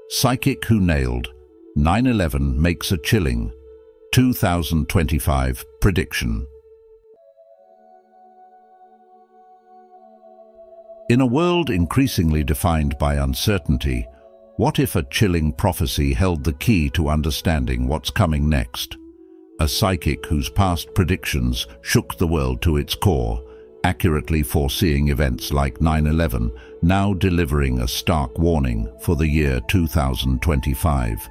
Psychic Who Nailed 9/11 Makes a Chilling 2025 Prediction. In a world increasingly defined by uncertainty, what if a chilling prophecy held the key to understanding what's coming next? A psychic whose past predictions shook the world to its core, accurately foreseeing events like 9/11, now delivering a stark warning for the year 2025.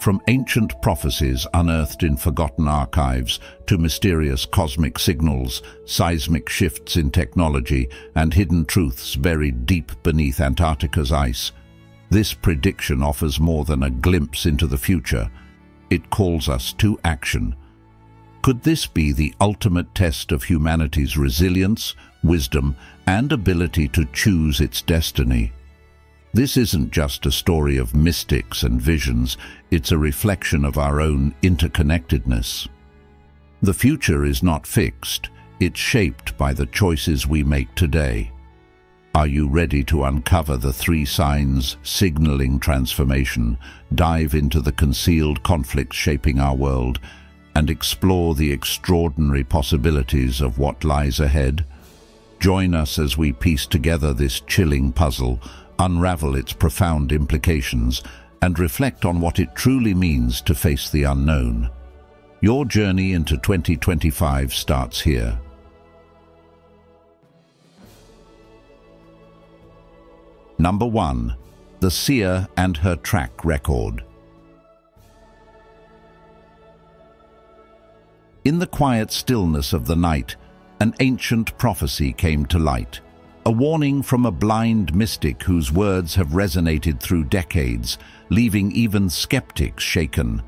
From ancient prophecies unearthed in forgotten archives to mysterious cosmic signals, seismic shifts in technology, and hidden truths buried deep beneath Antarctica's ice, this prediction offers more than a glimpse into the future. It calls us to action. Could this be the ultimate test of humanity's resilience, wisdom, and ability to choose its destiny? This isn't just a story of mystics and visions, it's a reflection of our own interconnectedness. The future is not fixed, it's shaped by the choices we make today. Are you ready to uncover the 3 signs signaling transformation, dive into the concealed conflicts shaping our world, and explore the extraordinary possibilities of what lies ahead? Join us as we piece together this chilling puzzle, unravel its profound implications, and reflect on what it truly means to face the unknown. Your journey into 2025 starts here. Number 1. The Seer and her track record. In the quiet stillness of the night, an ancient prophecy came to light, a warning from a blind mystic whose words have resonated through decades, leaving even skeptics shaken.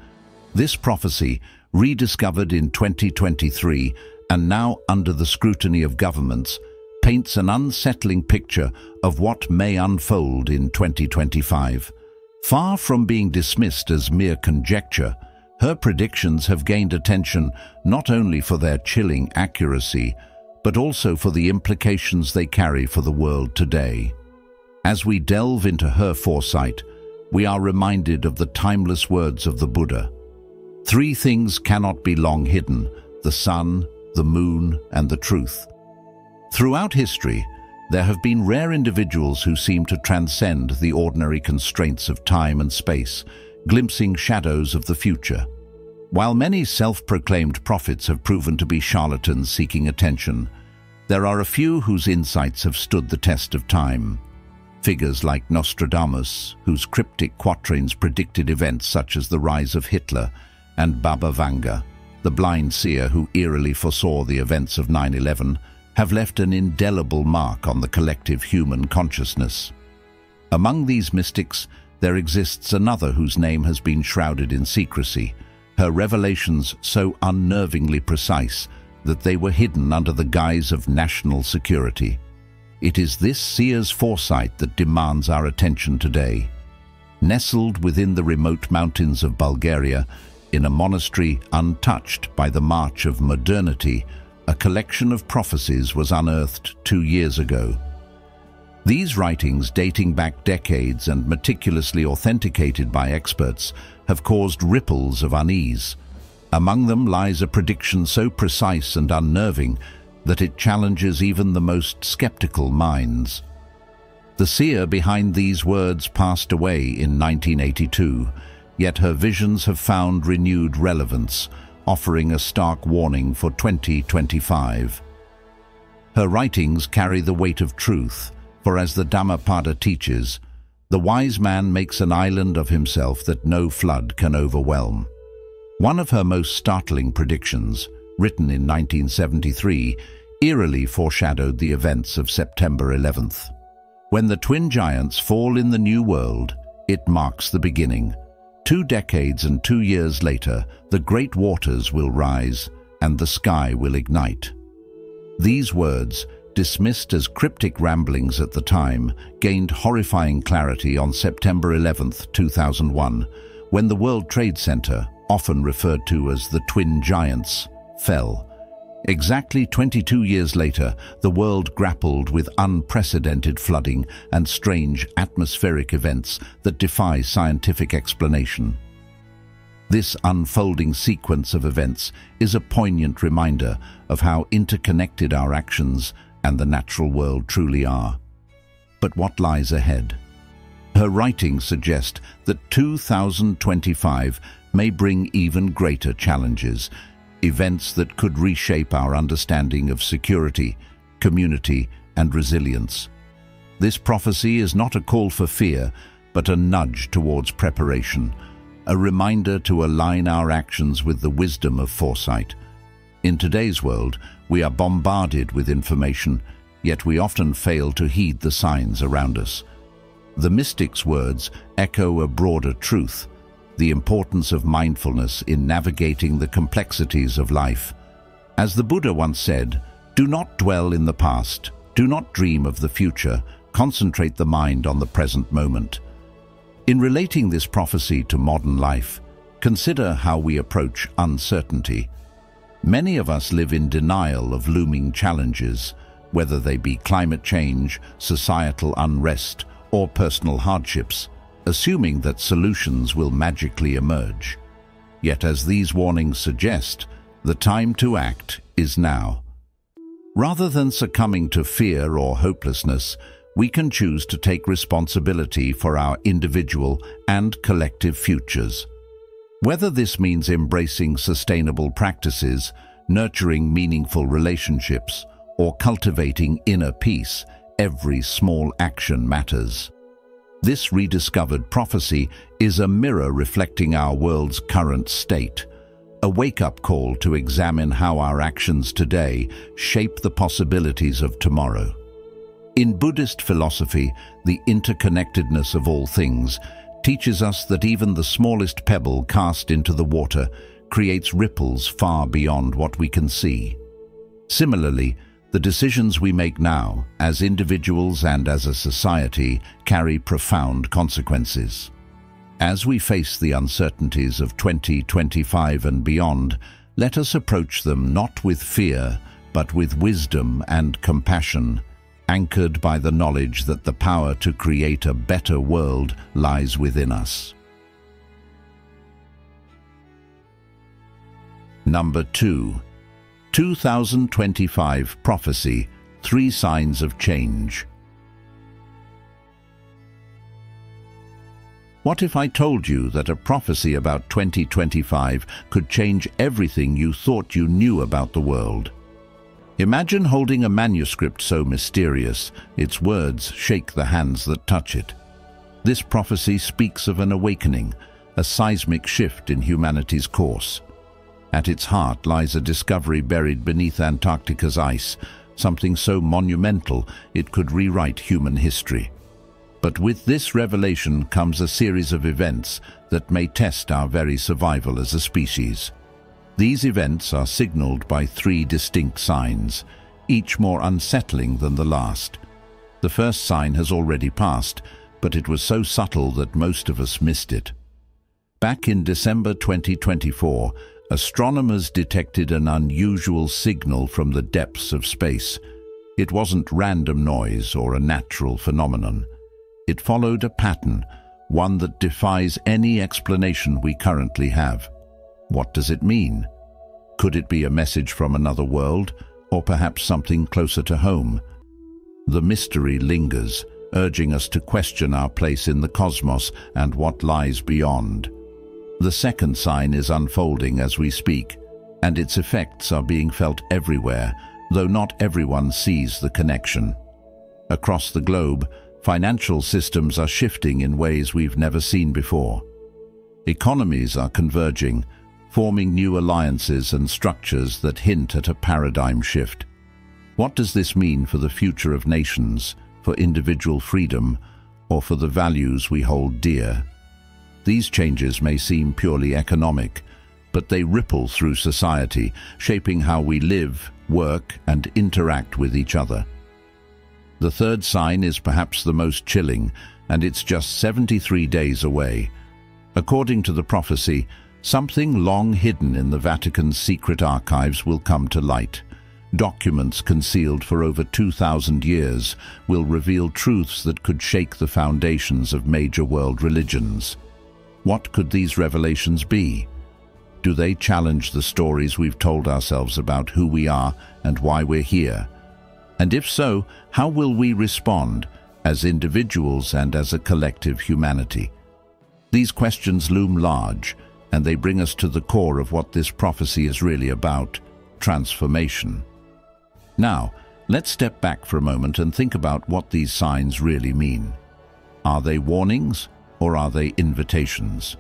This prophecy, rediscovered in 2023 and now under the scrutiny of governments, paints an unsettling picture of what may unfold in 2025. Far from being dismissed as mere conjecture, her predictions have gained attention not only for their chilling accuracy, but also for the implications they carry for the world today. As we delve into her foresight, we are reminded of the timeless words of the Buddha. 3 things cannot be long hidden: the sun, the moon, and the truth. Throughout history, there have been rare individuals who seem to transcend the ordinary constraints of time and space, glimpsing shadows of the future. While many self-proclaimed prophets have proven to be charlatans seeking attention, there are a few whose insights have stood the test of time. Figures like Nostradamus, whose cryptic quatrains predicted events such as the rise of Hitler, and Baba Vanga, the blind seer who eerily foresaw the events of 9/11, have left an indelible mark on the collective human consciousness. Among these mystics, there exists another whose name has been shrouded in secrecy, her revelations so unnervingly precise that they were hidden under the guise of national security. It is this seer's foresight that demands our attention today. Nestled within the remote mountains of Bulgaria, in a monastery untouched by the march of modernity, a collection of prophecies was unearthed 2 years ago. These writings, dating back decades and meticulously authenticated by experts, have caused ripples of unease. Among them lies a prediction so precise and unnerving that it challenges even the most skeptical minds. The seer behind these words passed away in 1982, yet her visions have found renewed relevance, offering a stark warning for 2025. Her writings carry the weight of truth, for as the Dhammapada teaches, the wise man makes an island of himself that no flood can overwhelm. One of her most startling predictions, written in 1973, eerily foreshadowed the events of September 11th. When the twin giants fall in the New World, it marks the beginning. 2 decades and 2 years later, the great waters will rise and the sky will ignite. These words, dismissed as cryptic ramblings at the time, gained horrifying clarity on September 11, 2001, when the World Trade Center, often referred to as the Twin Giants, fell. Exactly 22 years later, the world grappled with unprecedented flooding and strange atmospheric events that defy scientific explanation. This unfolding sequence of events is a poignant reminder of how interconnected our actions and the natural world truly are. But what lies ahead? Her writings suggest that 2025 may bring even greater challenges, events that could reshape our understanding of security, community, and resilience. This prophecy is not a call for fear, but a nudge towards preparation, a reminder to align our actions with the wisdom of foresight. In today's world, we are bombarded with information, yet we often fail to heed the signs around us. The mystic's words echo a broader truth: the importance of mindfulness in navigating the complexities of life. As the Buddha once said, "Do not dwell in the past, do not dream of the future, concentrate the mind on the present moment." In relating this prophecy to modern life, consider how we approach uncertainty. Many of us live in denial of looming challenges, whether they be climate change, societal unrest, or personal hardships, assuming that solutions will magically emerge. Yet, as these warnings suggest, the time to act is now. Rather than succumbing to fear or hopelessness, we can choose to take responsibility for our individual and collective futures. Whether this means embracing sustainable practices, nurturing meaningful relationships, or cultivating inner peace, every small action matters. This rediscovered prophecy is a mirror reflecting our world's current state, a wake-up call to examine how our actions today shape the possibilities of tomorrow. In Buddhist philosophy, the interconnectedness of all things teaches us that even the smallest pebble cast into the water creates ripples far beyond what we can see. Similarly, the decisions we make now, as individuals and as a society, carry profound consequences. As we face the uncertainties of 2025 and beyond, let us approach them not with fear, but with wisdom and compassion, anchored by the knowledge that the power to create a better world lies within us. Number 2. 2025 Prophecy, 3 Signs of Change. What if I told you that a prophecy about 2025 could change everything you thought you knew about the world? Imagine holding a manuscript so mysterious, its words shake the hands that touch it. This prophecy speaks of an awakening, a seismic shift in humanity's course. At its heart lies a discovery buried beneath Antarctica's ice, something so monumental it could rewrite human history. But with this revelation comes a series of events that may test our very survival as a species. These events are signaled by 3 distinct signs, each more unsettling than the last. The first sign has already passed, but it was so subtle that most of us missed it. Back in December 2024, astronomers detected an unusual signal from the depths of space. It wasn't random noise or a natural phenomenon. It followed a pattern, one that defies any explanation we currently have. What does it mean? Could it be a message from another world, or perhaps something closer to home? The mystery lingers, urging us to question our place in the cosmos and what lies beyond. The second sign is unfolding as we speak, and its effects are being felt everywhere, though not everyone sees the connection. Across the globe, financial systems are shifting in ways we've never seen before. Economies are converging, forming new alliances and structures that hint at a paradigm shift. What does this mean for the future of nations, for individual freedom, or for the values we hold dear? These changes may seem purely economic, but they ripple through society, shaping how we live, work, and interact with each other. The third sign is perhaps the most chilling, and it's just 73 days away. According to the prophecy, something long hidden in the Vatican's secret archives will come to light, documents concealed for over 2,000 years will reveal truths that could shake the foundations of major world religions. What could these revelations be? Do they challenge the stories we've told ourselves about who we are and why we're here? And if so, how will we respond as individuals and as a collective humanity? These questions loom large, and they bring us to the core of what this prophecy is really about: transformation. Now, let's step back for a moment and think about what these signs really mean. Are they warnings, or are they invitations?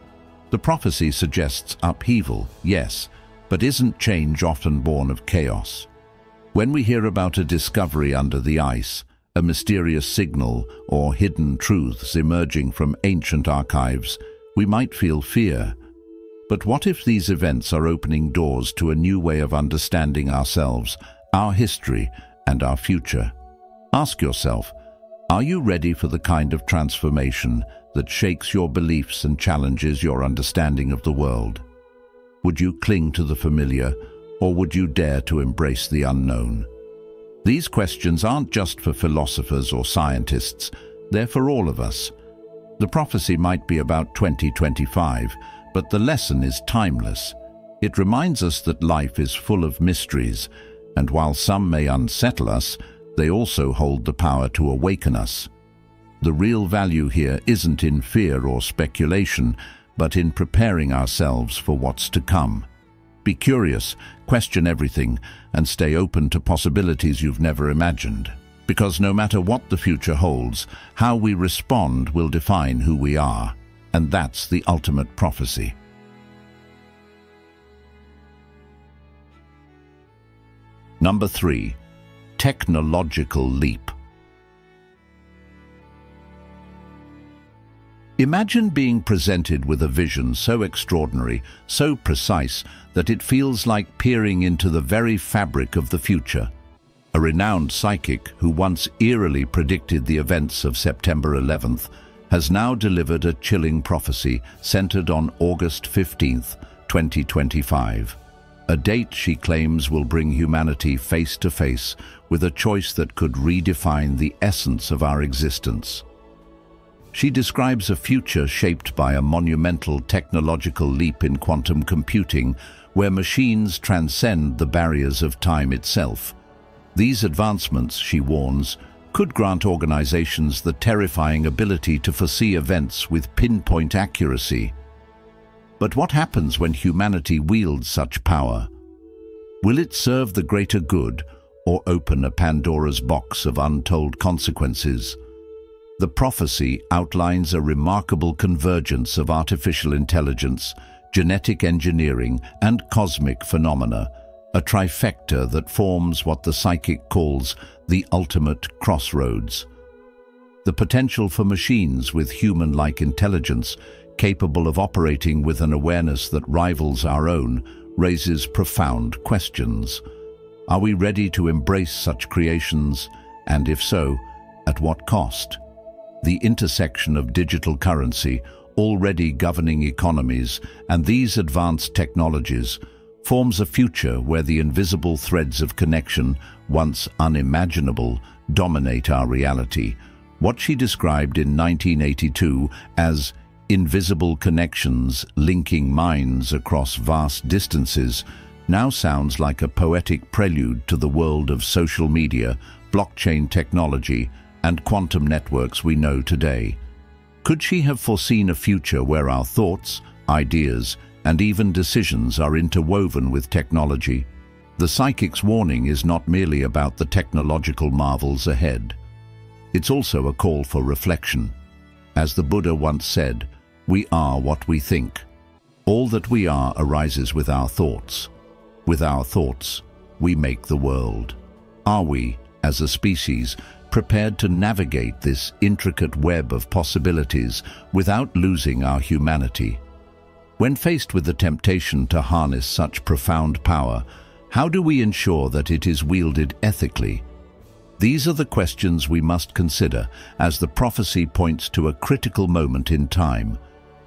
The prophecy suggests upheaval, yes, but isn't change often born of chaos? When we hear about a discovery under the ice, a mysterious signal, or hidden truths emerging from ancient archives, we might feel fear. But what if these events are opening doors to a new way of understanding ourselves, our history, and our future? Ask yourself, are you ready for the kind of transformation that shakes your beliefs and challenges your understanding of the world? Would you cling to the familiar, or would you dare to embrace the unknown? These questions aren't just for philosophers or scientists, they're for all of us. The prophecy might be about 2025, but the lesson is timeless. It reminds us that life is full of mysteries, and while some may unsettle us, they also hold the power to awaken us. The real value here isn't in fear or speculation, but in preparing ourselves for what's to come. Be curious, question everything, and stay open to possibilities you've never imagined. Because no matter what the future holds, how we respond will define who we are. And that's the ultimate prophecy. Number 3. Technological leap. Imagine being presented with a vision so extraordinary, so precise, that it feels like peering into the very fabric of the future. A renowned psychic who once eerily predicted the events of September 11th has now delivered a chilling prophecy centered on August 15th, 2025. A date she claims will bring humanity face to face with a choice that could redefine the essence of our existence. She describes a future shaped by a monumental technological leap in quantum computing, where machines transcend the barriers of time itself. These advancements, she warns, could grant organizations the terrifying ability to foresee events with pinpoint accuracy. But what happens when humanity wields such power? Will it serve the greater good or open a Pandora's box of untold consequences? The prophecy outlines a remarkable convergence of artificial intelligence, genetic engineering, and cosmic phenomena, a trifecta that forms what the psychic calls the ultimate crossroads. The potential for machines with human-like intelligence, capable of operating with an awareness that rivals our own, raises profound questions. Are we ready to embrace such creations, and if so, at what cost? The intersection of digital currency, already governing economies, and these advanced technologies forms a future where the invisible threads of connection, once unimaginable, dominate our reality. What she described in 1982 as invisible connections linking minds across vast distances now sounds like a poetic prelude to the world of social media, blockchain technology, and quantum networks we know today. Could she have foreseen a future where our thoughts, ideas, and even decisions are interwoven with technology? The psychic's warning is not merely about the technological marvels ahead. It's also a call for reflection. As the Buddha once said, "We are what we think." All that we are arises with our thoughts. With our thoughts, we make the world. Are we, as a species, prepared to navigate this intricate web of possibilities without losing our humanity? When faced with the temptation to harness such profound power, how do we ensure that it is wielded ethically? These are the questions we must consider as the prophecy points to a critical moment in time,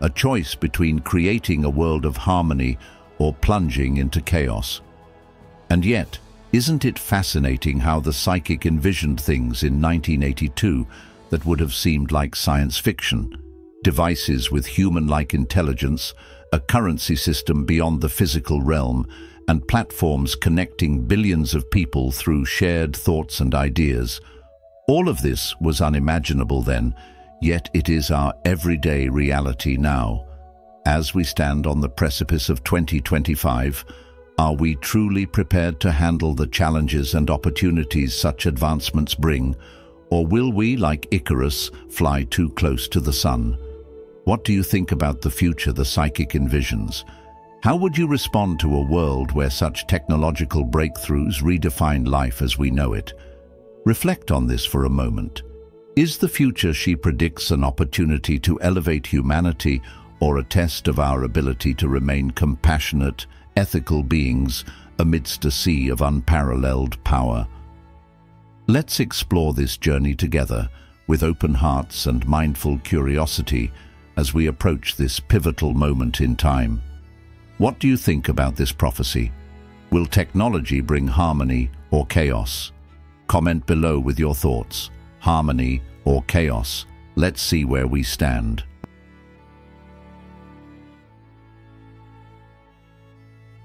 a choice between creating a world of harmony or plunging into chaos. And yet, Isn't it fascinating how the psychic envisioned things in 1982 that would have seemed like science fiction? Devices with human-like intelligence, a currency system beyond the physical realm, and platforms connecting billions of people through shared thoughts and ideas. All of this was unimaginable then, yet it is our everyday reality now. As we stand on the precipice of 2025, are we truly prepared to handle the challenges and opportunities such advancements bring, or will we, like Icarus, fly too close to the sun? What do you think about the future the psychic envisions? How would you respond to a world where such technological breakthroughs redefine life as we know it? Reflect on this for a moment. Is the future she predicts an opportunity to elevate humanity, or a test of our ability to remain compassionate, ethical beings amidst a sea of unparalleled power? Let's explore this journey together with open hearts and mindful curiosity as we approach this pivotal moment in time. What do you think about this prophecy? Will technology bring harmony or chaos? Comment below with your thoughts. Harmony or chaos? Let's see where we stand.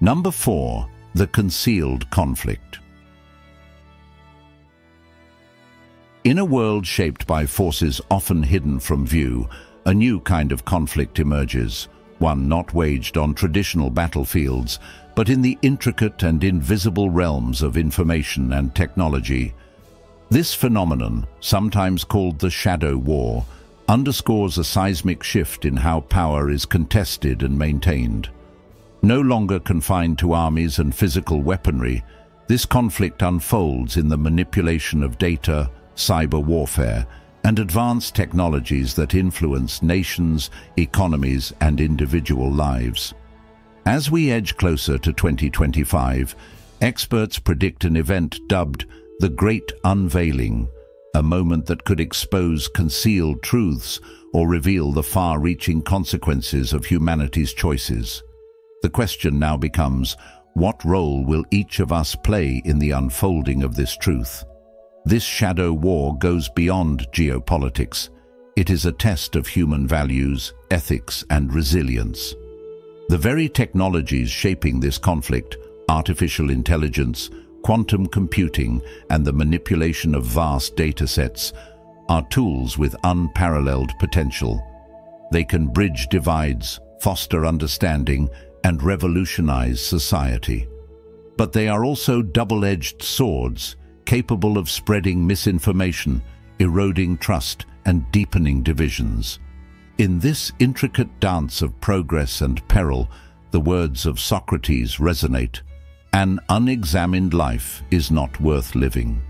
Number 4. The concealed conflict. In a world shaped by forces often hidden from view, a new kind of conflict emerges, one not waged on traditional battlefields, but in the intricate and invisible realms of information and technology. This phenomenon, sometimes called the shadow war, underscores a seismic shift in how power is contested and maintained. No longer confined to armies and physical weaponry, this conflict unfolds in the manipulation of data, cyber warfare, and advanced technologies that influence nations, economies, and individual lives. As we edge closer to 2025, experts predict an event dubbed the Great Unveiling, a moment that could expose concealed truths or reveal the far-reaching consequences of humanity's choices. The question now becomes, what role will each of us play in the unfolding of this truth? This shadow war goes beyond geopolitics. It is a test of human values, ethics, and resilience. The very technologies shaping this conflict, artificial intelligence, quantum computing, and the manipulation of vast data sets, are tools with unparalleled potential. They can bridge divides, foster understanding, and revolutionize society. But they are also double-edged swords, capable of spreading misinformation, eroding trust, and deepening divisions. In this intricate dance of progress and peril, the words of Socrates resonate: "An unexamined life is not worth living."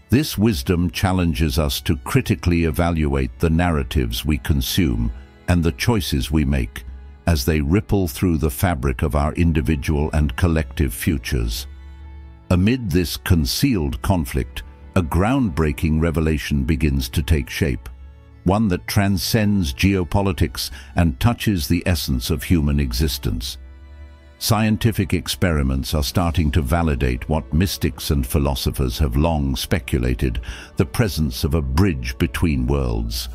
This wisdom challenges us to critically evaluate the narratives we consume and the choices we make, as they ripple through the fabric of our individual and collective futures. Amid this concealed conflict, a groundbreaking revelation begins to take shape, one that transcends geopolitics and touches the essence of human existence. Scientific experiments are starting to validate what mystics and philosophers have long speculated: the presence of a bridge between worlds.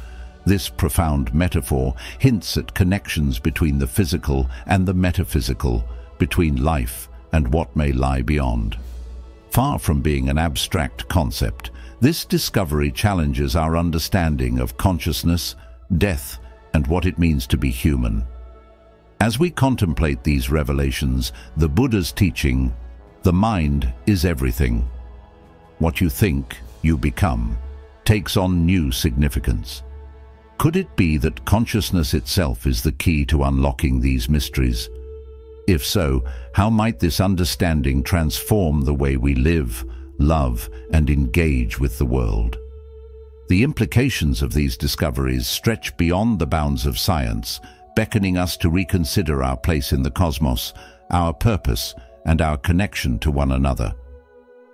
This profound metaphor hints at connections between the physical and the metaphysical, between life and what may lie beyond. Far from being an abstract concept, this discovery challenges our understanding of consciousness, death, and what it means to be human. As we contemplate these revelations, the Buddha's teaching, "The mind is everything. What you think, you become," takes on new significance. Could it be that consciousness itself is the key to unlocking these mysteries? If so, how might this understanding transform the way we live, love, and engage with the world? The implications of these discoveries stretch beyond the bounds of science, beckoning us to reconsider our place in the cosmos, our purpose, and our connection to one another.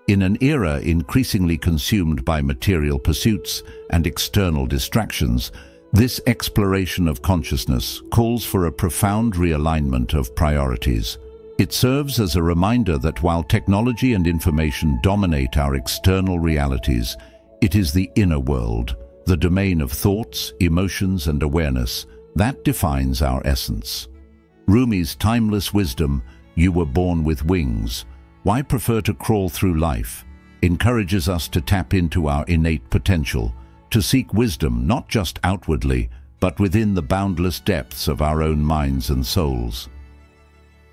In an era increasingly consumed by material pursuits and external distractions, this exploration of consciousness calls for a profound realignment of priorities. It serves as a reminder that while technology and information dominate our external realities, it is the inner world, the domain of thoughts, emotions, and awareness, that defines our essence. Rumi's timeless wisdom, "You were born with wings. Why prefer to crawl through life?" encourages us to tap into our innate potential, to seek wisdom not just outwardly, but within the boundless depths of our own minds and souls.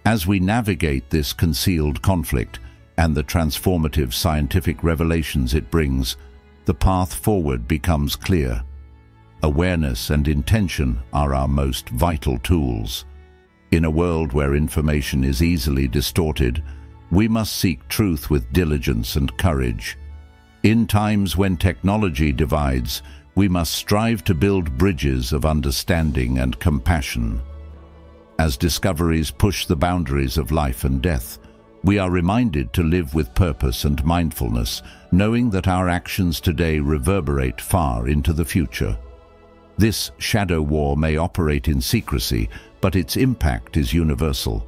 As we navigate this concealed conflict and the transformative scientific revelations it brings, the path forward becomes clear. Awareness and intention are our most vital tools. In a world where information is easily distorted, we must seek truth with diligence and courage. In times when technology divides, we must strive to build bridges of understanding and compassion. As discoveries push the boundaries of life and death, we are reminded to live with purpose and mindfulness, knowing that our actions today reverberate far into the future. This shadow war may operate in secrecy, but its impact is universal.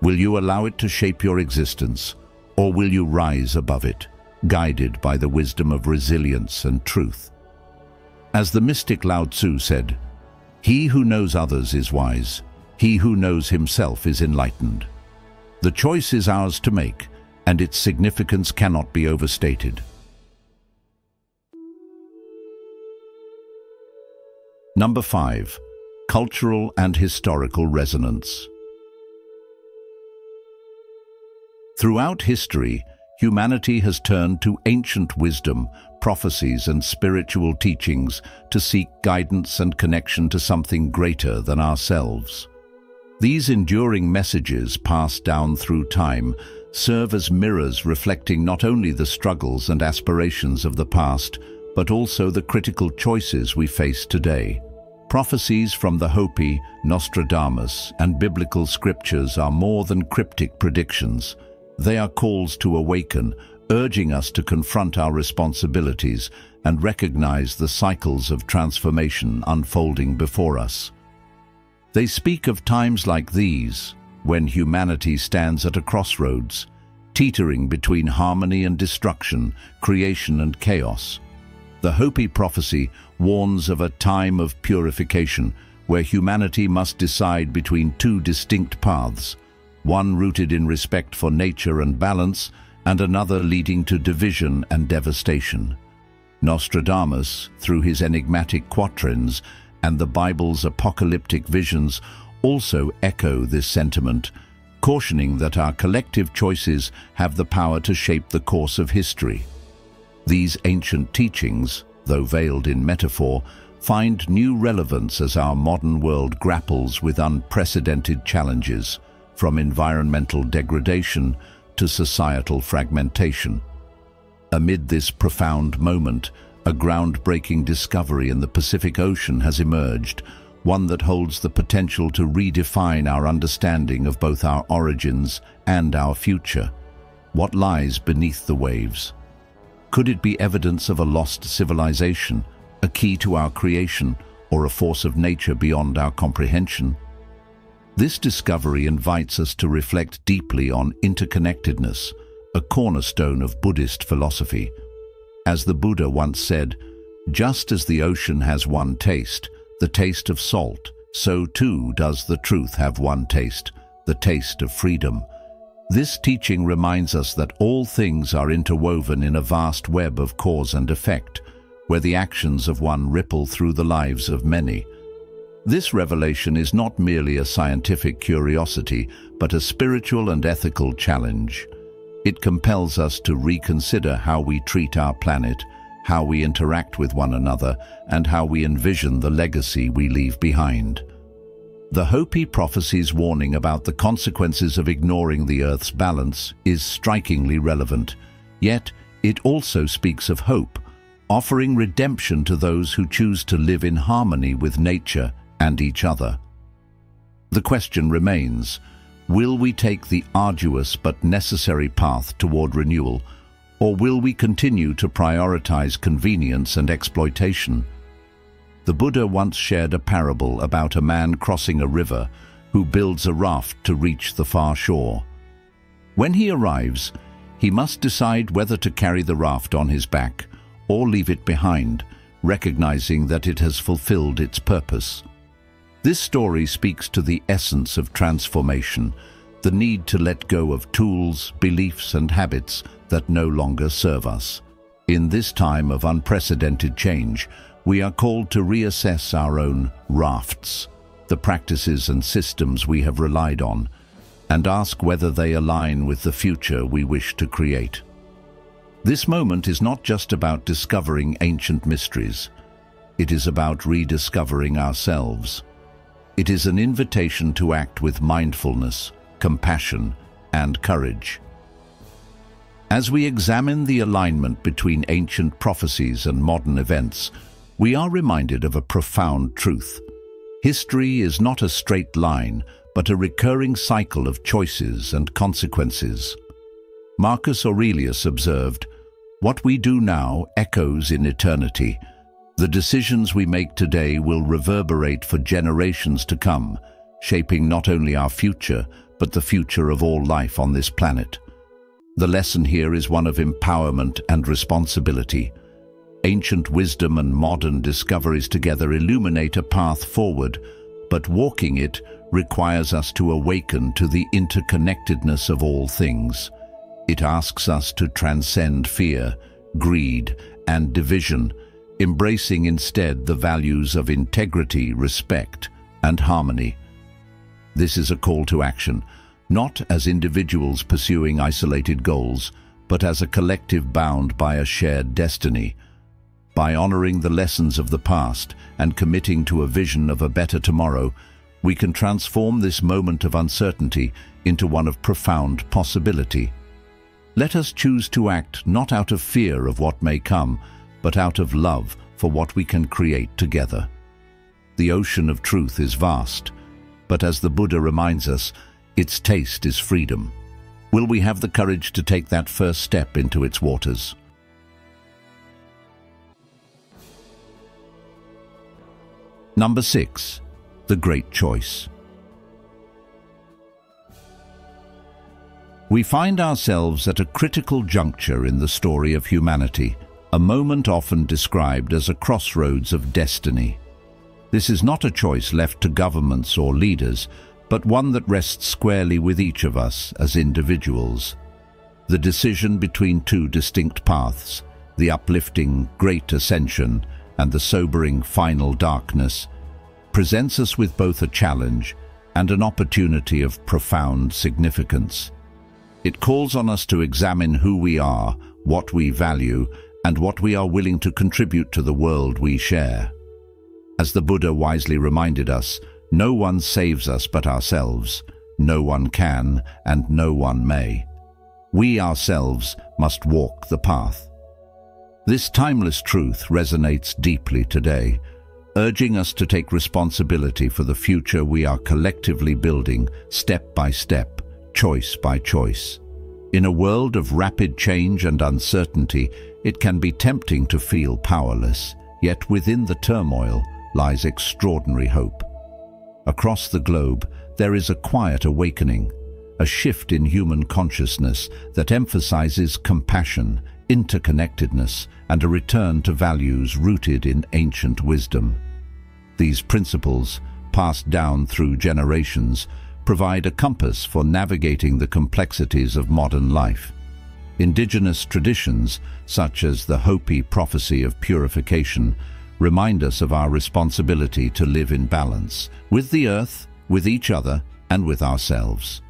Will you allow it to shape your existence, or will you rise above it, guided by the wisdom of resilience and truth? As the mystic Lao Tzu said, "He who knows others is wise. He who knows himself is enlightened." The choice is ours to make, and its significance cannot be overstated. Number 5. Cultural and historical resonance. Throughout history, humanity has turned to ancient wisdom, prophecies, and spiritual teachings to seek guidance and connection to something greater than ourselves. These enduring messages passed down through time serve as mirrors reflecting not only the struggles and aspirations of the past, but also the critical choices we face today. Prophecies from the Hopi, Nostradamus, and biblical scriptures are more than cryptic predictions. They are calls to awaken, urging us to confront our responsibilities and recognize the cycles of transformation unfolding before us. They speak of times like these, when humanity stands at a crossroads, teetering between harmony and destruction, creation and chaos. The Hopi prophecy warns of a time of purification, where humanity must decide between two distinct paths, one rooted in respect for nature and balance, and another leading to division and devastation. Nostradamus, through his enigmatic quatrains and the Bible's apocalyptic visions, also echo this sentiment, cautioning that our collective choices have the power to shape the course of history. These ancient teachings, though veiled in metaphor, find new relevance as our modern world grapples with unprecedented challenges, from environmental degradation to societal fragmentation. Amid this profound moment, a groundbreaking discovery in the Pacific Ocean has emerged, one that holds the potential to redefine our understanding of both our origins and our future. What lies beneath the waves? Could it be evidence of a lost civilization, a key to our creation, or a force of nature beyond our comprehension? This discovery invites us to reflect deeply on interconnectedness, a cornerstone of Buddhist philosophy. As the Buddha once said, "Just as the ocean has one taste, the taste of salt, so too does the truth have one taste, the taste of freedom." This teaching reminds us that all things are interwoven in a vast web of cause and effect, where the actions of one ripple through the lives of many. This revelation is not merely a scientific curiosity, but a spiritual and ethical challenge. It compels us to reconsider how we treat our planet, how we interact with one another, and how we envision the legacy we leave behind. The Hopi prophecy's warning about the consequences of ignoring the Earth's balance is strikingly relevant, yet it also speaks of hope, offering redemption to those who choose to live in harmony with nature and each other. The question remains, will we take the arduous but necessary path toward renewal, or will we continue to prioritize convenience and exploitation? The Buddha once shared a parable about a man crossing a river, who builds a raft to reach the far shore. When he arrives, he must decide whether to carry the raft on his back or leave it behind, recognizing that it has fulfilled its purpose. This story speaks to the essence of transformation, the need to let go of tools, beliefs, and habits that no longer serve us. In this time of unprecedented change, we are called to reassess our own rafts, the practices and systems we have relied on, and ask whether they align with the future we wish to create. This moment is not just about discovering ancient mysteries. It is about rediscovering ourselves. It is an invitation to act with mindfulness, compassion, and courage. As we examine the alignment between ancient prophecies and modern events, we are reminded of a profound truth. History is not a straight line, but a recurring cycle of choices and consequences. Marcus Aurelius observed, "What we do now echoes in eternity. The decisions we make today will reverberate for generations to come, shaping not only our future, but the future of all life on this planet." The lesson here is one of empowerment and responsibility. Ancient wisdom and modern discoveries together illuminate a path forward, but walking it requires us to awaken to the interconnectedness of all things. It asks us to transcend fear, greed, and division, embracing instead the values of integrity, respect, and harmony. This is a call to action, not as individuals pursuing isolated goals, but as a collective bound by a shared destiny. By honoring the lessons of the past and committing to a vision of a better tomorrow, we can transform this moment of uncertainty into one of profound possibility. Let us choose to act not out of fear of what may come, but out of love for what we can create together. The ocean of truth is vast, but as the Buddha reminds us, its taste is freedom. Will we have the courage to take that first step into its waters? Number 6. The Great Choice. We find ourselves at a critical juncture in the story of humanity, a moment often described as a crossroads of destiny. This is not a choice left to governments or leaders, but one that rests squarely with each of us as individuals. The decision between two distinct paths, the uplifting great ascension and the sobering final darkness, presents us with both a challenge and an opportunity of profound significance. It calls on us to examine who we are, what we value, and what we are willing to contribute to the world we share. As the Buddha wisely reminded us, no one saves us but ourselves. No one can, and no one may. We ourselves must walk the path. This timeless truth resonates deeply today, urging us to take responsibility for the future we are collectively building, step by step, choice by choice. In a world of rapid change and uncertainty, it can be tempting to feel powerless, yet within the turmoil lies extraordinary hope. Across the globe, there is a quiet awakening, a shift in human consciousness that emphasizes compassion, interconnectedness, and a return to values rooted in ancient wisdom. These principles, passed down through generations, provide a compass for navigating the complexities of modern life. Indigenous traditions, such as the Hopi prophecy of purification, remind us of our responsibility to live in balance with the earth, with each other, and with ourselves.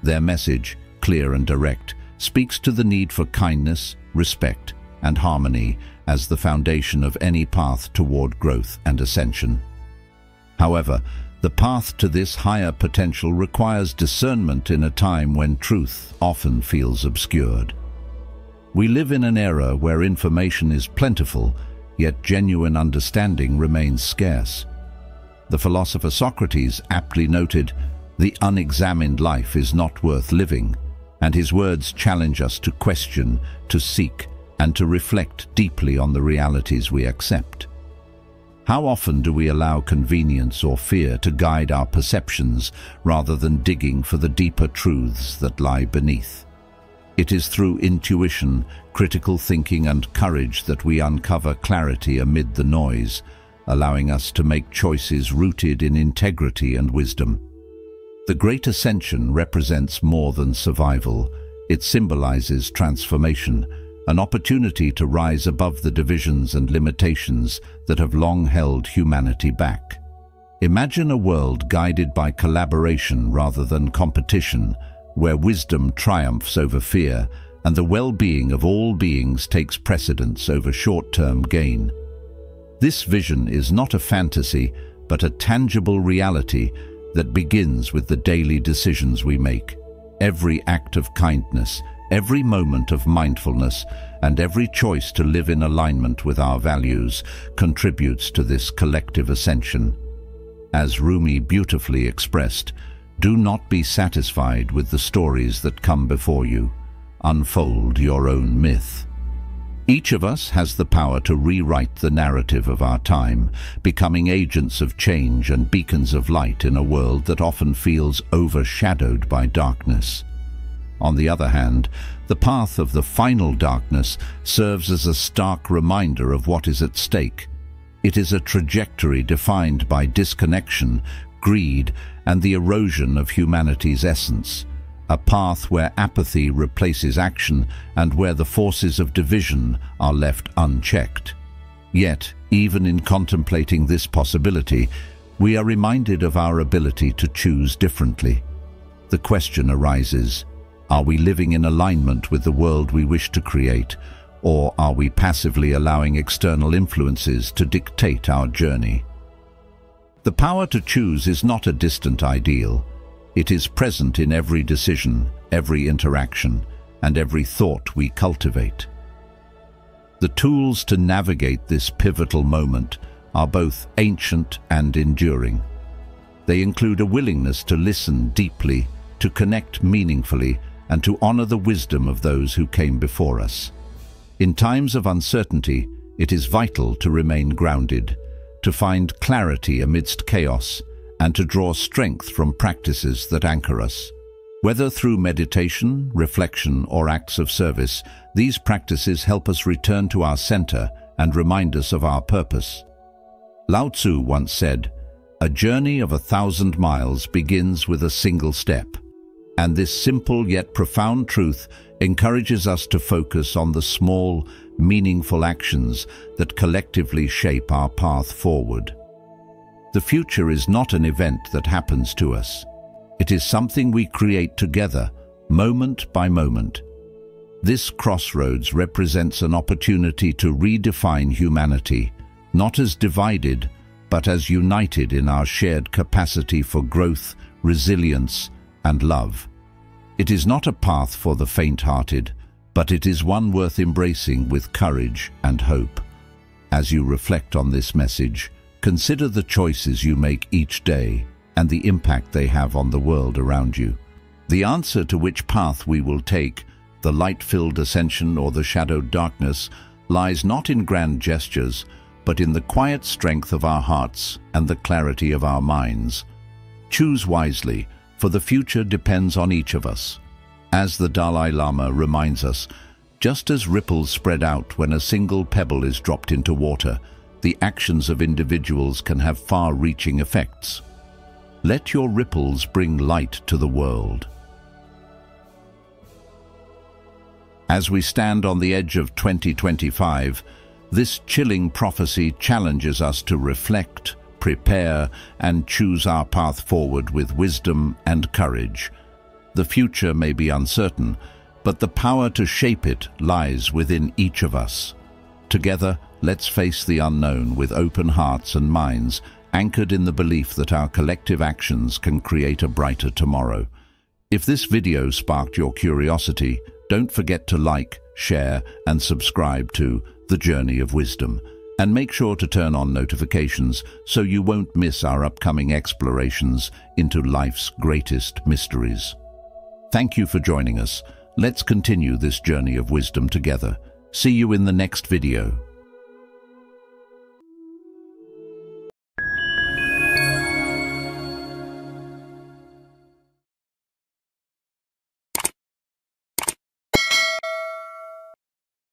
Their message, clear and direct, speaks to the need for kindness, respect, and harmony as the foundation of any path toward growth and ascension. However, the path to this higher potential requires discernment in a time when truth often feels obscured. We live in an era where information is plentiful, yet genuine understanding remains scarce. The philosopher Socrates aptly noted, "The unexamined life is not worth living," and his words challenge us to question, to seek, and to reflect deeply on the realities we accept. How often do we allow convenience or fear to guide our perceptions rather than digging for the deeper truths that lie beneath? It is through intuition, critical thinking and courage that we uncover clarity amid the noise, allowing us to make choices rooted in integrity and wisdom. The Great Ascension represents more than survival. It symbolizes transformation, an opportunity to rise above the divisions and limitations that have long held humanity back. Imagine a world guided by collaboration rather than competition, where wisdom triumphs over fear and the well-being of all beings takes precedence over short-term gain. This vision is not a fantasy, but a tangible reality that begins with the daily decisions we make. Every act of kindness, every moment of mindfulness, and every choice to live in alignment with our values contributes to this collective ascension. As Rumi beautifully expressed, do not be satisfied with the stories that come before you. Unfold your own myth. Each of us has the power to rewrite the narrative of our time, becoming agents of change and beacons of light in a world that often feels overshadowed by darkness. On the other hand, the path of the final darkness serves as a stark reminder of what is at stake. It is a trajectory defined by disconnection, greed, and the erosion of humanity's essence. A path where apathy replaces action and where the forces of division are left unchecked. Yet, even in contemplating this possibility, we are reminded of our ability to choose differently. The question arises, are we living in alignment with the world we wish to create, or are we passively allowing external influences to dictate our journey? The power to choose is not a distant ideal. It is present in every decision, every interaction, and every thought we cultivate. The tools to navigate this pivotal moment are both ancient and enduring. They include a willingness to listen deeply, to connect meaningfully, and to honor the wisdom of those who came before us. In times of uncertainty, it is vital to remain grounded, to find clarity amidst chaos, and to draw strength from practices that anchor us. Whether through meditation, reflection, or acts of service, these practices help us return to our center and remind us of our purpose. Lao Tzu once said, "A journey of 1,000 miles begins with a single step." And this simple yet profound truth encourages us to focus on the small, meaningful actions that collectively shape our path forward. The future is not an event that happens to us. It is something we create together, moment by moment. This crossroads represents an opportunity to redefine humanity, not as divided, but as united in our shared capacity for growth, resilience, and love. It is not a path for the faint-hearted, but it is one worth embracing with courage and hope. As you reflect on this message, consider the choices you make each day and the impact they have on the world around you. The answer to which path we will take, the light-filled ascension or the shadowed darkness, lies not in grand gestures, but in the quiet strength of our hearts and the clarity of our minds. Choose wisely, for the future depends on each of us. As the Dalai Lama reminds us, just as ripples spread out when a single pebble is dropped into water, the actions of individuals can have far-reaching effects. Let your ripples bring light to the world. As we stand on the edge of 2025, this chilling prophecy challenges us to reflect, prepare, and choose our path forward with wisdom and courage. The future may be uncertain, but the power to shape it lies within each of us. Together, let's face the unknown with open hearts and minds, anchored in the belief that our collective actions can create a brighter tomorrow. If this video sparked your curiosity, don't forget to like, share, and subscribe to The Journey of Wisdom. And make sure to turn on notifications so you won't miss our upcoming explorations into life's greatest mysteries. Thank you for joining us. Let's continue this journey of wisdom together. See you in the next video.